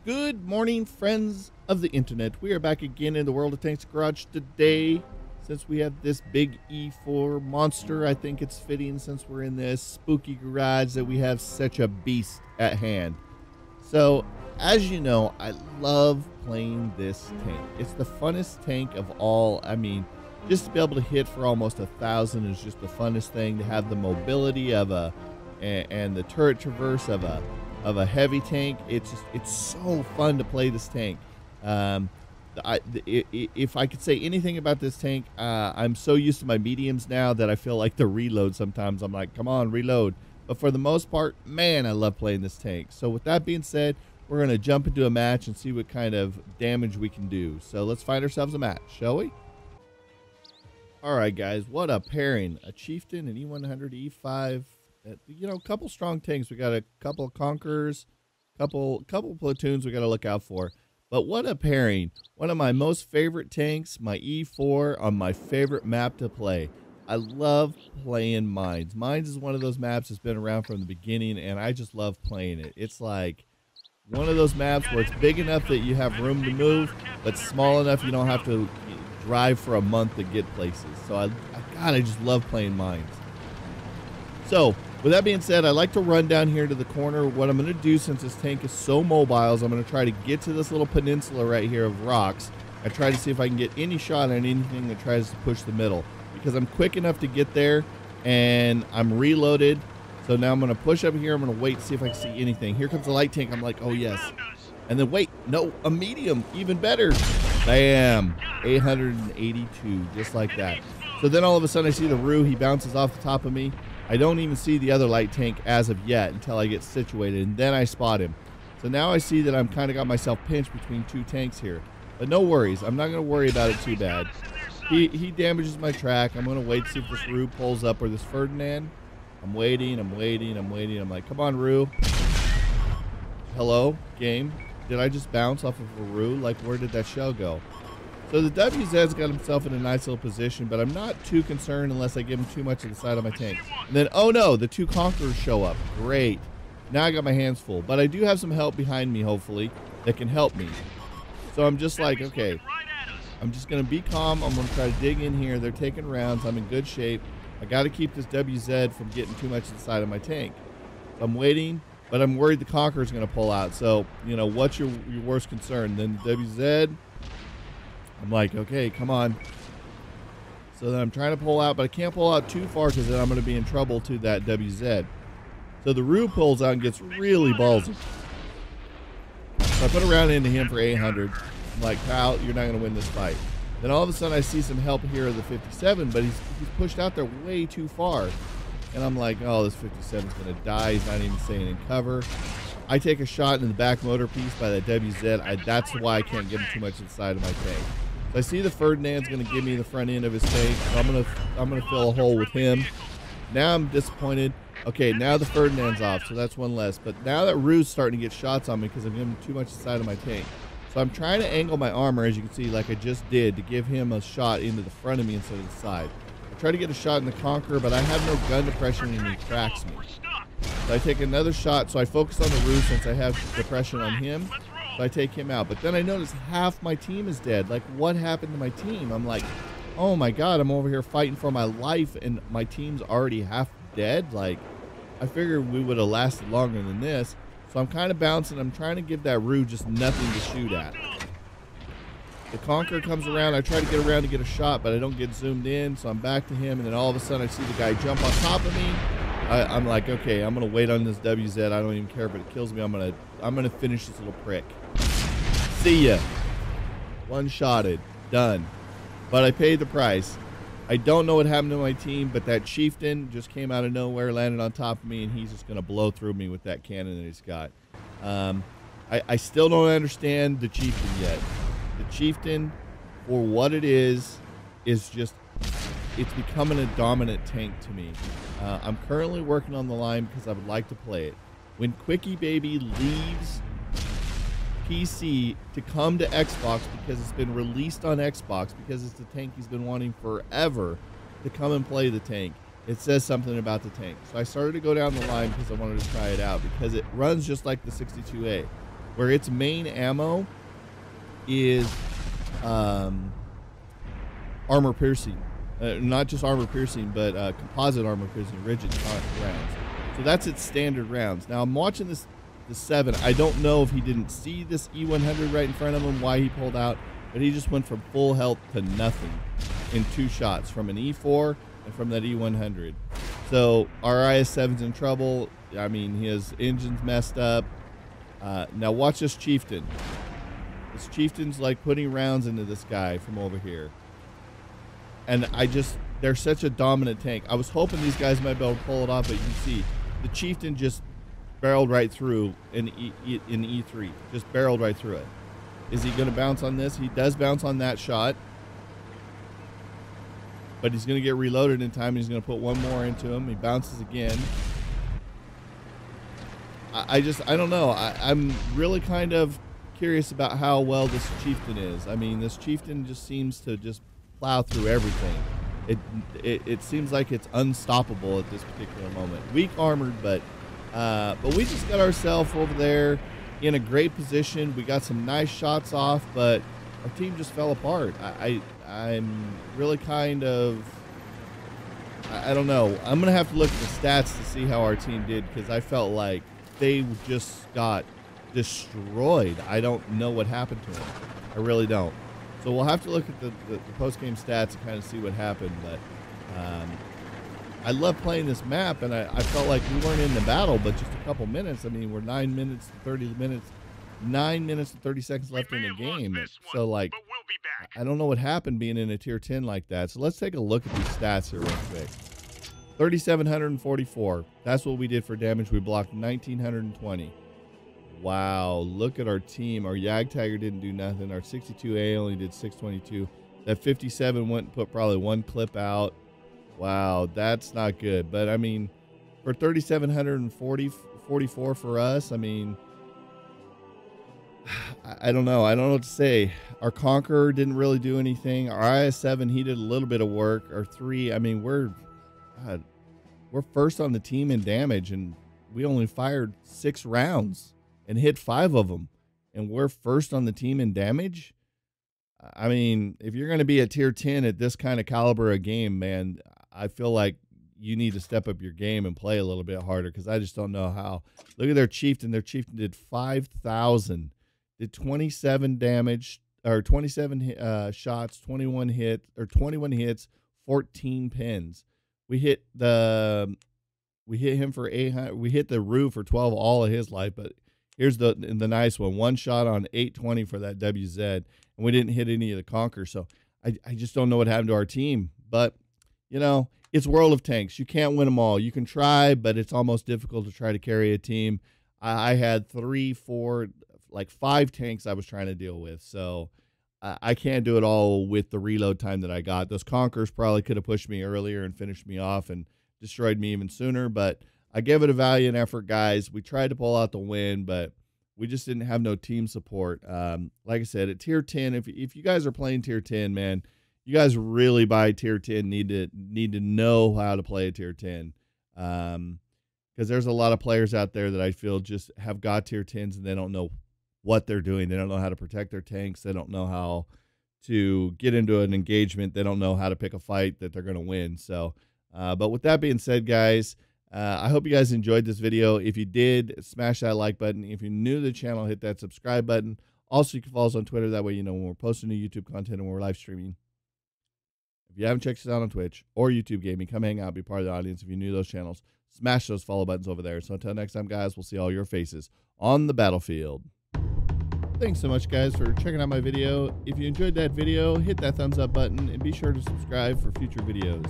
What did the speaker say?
Good morning, friends of the internet. We are back again in the World of Tanks Garage today. Since we have this big E4 monster, I think it's fitting, since we're in this spooky garage, that we have such a beast at hand. So, as you know, I love playing this tank. It's the funnest tank of all. I mean, just to be able to hit for almost 1,000 is just the funnest thing. To have the mobility of and the turret traverse of a heavy tank, it's so fun to play this tank. If I could say anything about this tank, I'm so used to my mediums now that I feel like the reload sometimes. I'm like, come on, reload. But for the most part, man, I love playing this tank. So with that being said, we're going to jump into a match and see what kind of damage we can do. So let's find ourselves a match, shall we? All right, guys, what a pairing. A Chieftain, an E100E5. You know, a couple strong tanks. We got a couple of Conquerors, couple platoons we got to look out for. But what a pairing. One of my most favorite tanks, my E4, on my favorite map to play. I love playing Mines. Mines is one of those maps that's been around from the beginning, and I just love playing it. It's like one of those maps where it's big enough that you have room to move, but small enough you don't have to drive for a month to get places. So I just love playing Mines. So, with that being said, I like to run down here to the corner. What I'm going to do, since this tank is so mobile, is I'm going to try to get to this little peninsula right here of rocks. I try to see if I can get any shot on anything that tries to push the middle, because I'm quick enough to get there, and I'm reloaded. So now I'm going to push up here. I'm going to wait to see if I can see anything. Here comes the light tank. I'm like, oh, yes. And then wait, no, a medium, even better. Bam, 882, just like that. So then all of a sudden I see the Roo. He bounces off the top of me. I don't even see the other light tank as of yet until I get situated, and then I spot him. So now I see that I'm kind of got myself pinched between two tanks here. But no worries, I'm not going to worry about it too bad. He damages my track. I'm going to wait to see if this Roo pulls up, or this Ferdinand. I'm waiting. I'm like, come on, Roo. Hello, game. Did I just bounce off of a Roo? Like, where did that shell go? So the WZ's got himself in a nice little position, but I'm not too concerned unless I give him too much of the side of my tank. And then, oh no, the two Conquerors show up. Great. Now I got my hands full. But I do have some help behind me, hopefully, that can help me. So I'm just like, okay, I'm just going to be calm. I'm going to try to dig in here. They're taking rounds. I'm in good shape. I got to keep this WZ from getting too much of the side of my tank. So I'm waiting, but I'm worried the Conqueror's going to pull out. So, you know, what's your worst concern? Then the WZ... I'm like, okay, come on. So then I'm trying to pull out, but I can't pull out too far because then I'm going to be in trouble to that WZ. So the Roo pulls out and gets really ballsy. So I put a round into him for 800. I'm like, pal, you're not going to win this fight. Then all of a sudden I see some help here of the 57, but he's pushed out there way too far. And I'm like, oh, this 57's going to die. He's not even staying in cover. I take a shot in the back motor piece by that WZ. That's why I can't get him too much inside of my tank. So I see the Ferdinand's going to give me the front end of his tank. So I'm gonna fill a hole with him. Now I'm disappointed. Okay, now the Ferdinand's off, so that's one less. But now that Roo's starting to get shots on me because I'm giving him too much inside of my tank. So I'm trying to angle my armor, as you can see, like I just did, to give him a shot into the front of me instead of the side. I try to get a shot in the Conqueror, but I have no gun depression and he tracks me. So I take another shot, so I focus on the Roo since I have depression on him. So I take him out. But then I notice half my team is dead. Like, what happened to my team? I'm like, oh my God, I'm over here fighting for my life and my team's already half dead. Like, I figured we would have lasted longer than this. So I'm kind of bouncing. I'm trying to give that Roo just nothing to shoot at. The Conqueror comes around. I try to get around to get a shot, but I don't get zoomed in. So I'm back to him, and then all of a sudden I see the guy jump on top of me. I'm like, okay, I'm gonna wait on this WZ. I don't even care if it kills me. I'm gonna finish this little prick. See ya. One-shotted. Done. But I paid the price. I don't know what happened to my team, but that Chieftain just came out of nowhere, landed on top of me, and he's just gonna blow through me with that cannon that he's got. I still don't understand the Chieftain yet. The Chieftain, for what it is just, it's becoming a dominant tank to me. I'm currently working on the line because I would like to play it. When Quickie Baby leaves PC to come to Xbox because it's been released on Xbox, because it's the tank he's been wanting forever to come and play the tank, it says something about the tank. So I started to go down the line because I wanted to try it out because it runs just like the 62A. where its main ammo is armor piercing. Not just armor piercing, but composite armor piercing, rigid rounds. So that's its standard rounds. Now I'm watching the 7. I don't know if he didn't see this E100 right in front of him, why he pulled out, but he just went from full health to nothing in 2 shots, from an E4 and from that E100. So our IS-7's in trouble. I mean, his engine's messed up. Now watch this Chieftain. This Chieftain's like putting rounds into this guy from over here. And they're such a dominant tank. I was hoping these guys might be able to pull it off, but you can see the Chieftain just barreled right through in E3. Just barreled right through it. Is he going to bounce on this? He does bounce on that shot. But he's going to get reloaded in time. He's going to put one more into him. He bounces again. I don't know. I'm really kind of curious about how well this Chieftain is. I mean, this Chieftain just seems to just plow through everything. It seems like it's unstoppable at this particular moment. Weak armored, but we just got ourselves over there in a great position. We got some nice shots off, but our team just fell apart. I'm really kind of, I don't know. I'm going to have to look at the stats to see how our team did, because I felt like they just got destroyed. I don't know what happened to them. I really don't. So we'll have to look at the post-game stats and kind of see what happened. But I love playing this map, and I felt like we weren't in the battle, but just a couple minutes. I mean, we're 9 minutes and 30 minutes, 9 minutes and 30 seconds left in the game. So, like, I don't know what happened being in a tier 10 like that. So let's take a look at these stats here real quick. 3,744. That's what we did for damage. We blocked 1,920. Wow, look at our team. Our Jagdtiger didn't do nothing. Our 62A only did 622. That 57 went and put probably 1 clip out. Wow, that's not good. But, I mean, for 3,744 for us, I mean, I don't know. I don't know what to say. Our Conqueror didn't really do anything. Our IS-7, he did a little bit of work. Our 3, I mean, we're first on the team in damage, and we only fired 6 rounds and hit 5 of them, and we're first on the team in damage. I mean, if you're going to be a tier 10 at this kind of caliber of game, man, I feel like you need to step up your game and play a little bit harder, because I just don't know how. Look at their Chieftain. Their Chieftain did 5,000, did 27 damage, or 27 shots, 21 hits, 14 pins. We hit him for 800. We hit the roof for 12 all of his life, but here's the nice one. 1 shot on 820 for that WZ, and we didn't hit any of the Conquer. So I just don't know what happened to our team. But, you know, it's World of Tanks. You can't win them all. You can try, but it's almost difficult to try to carry a team. I had 3, 4, like 5 tanks I was trying to deal with. So I can't do it all with the reload time that I got. Those Conquerors probably could have pushed me earlier and finished me off and destroyed me even sooner, but I gave it a valiant effort, guys. We tried to pull out the win, but we just didn't have no team support. Like I said, at tier 10, if you guys are playing tier 10, man, you guys really by tier 10 need to know how to play a tier 10. Because there's a lot of players out there that I feel just have got tier 10s and they don't know what they're doing. They don't know how to protect their tanks. They don't know how to get into an engagement. They don't know how to pick a fight that they're going to win. So, but with that being said, guys, I hope you guys enjoyed this video. If you did, smash that like button. If you're new to the channel, hit that subscribe button. Also, you can follow us on Twitter. That way you know when we're posting new YouTube content and when we're live streaming. If you haven't checked us out on Twitch or YouTube Gaming, come hang out, be part of the audience. If you're new to those channels, smash those follow buttons over there. So until next time, guys, we'll see all your faces on the battlefield. Thanks so much, guys, for checking out my video. If you enjoyed that video, hit that thumbs up button and be sure to subscribe for future videos.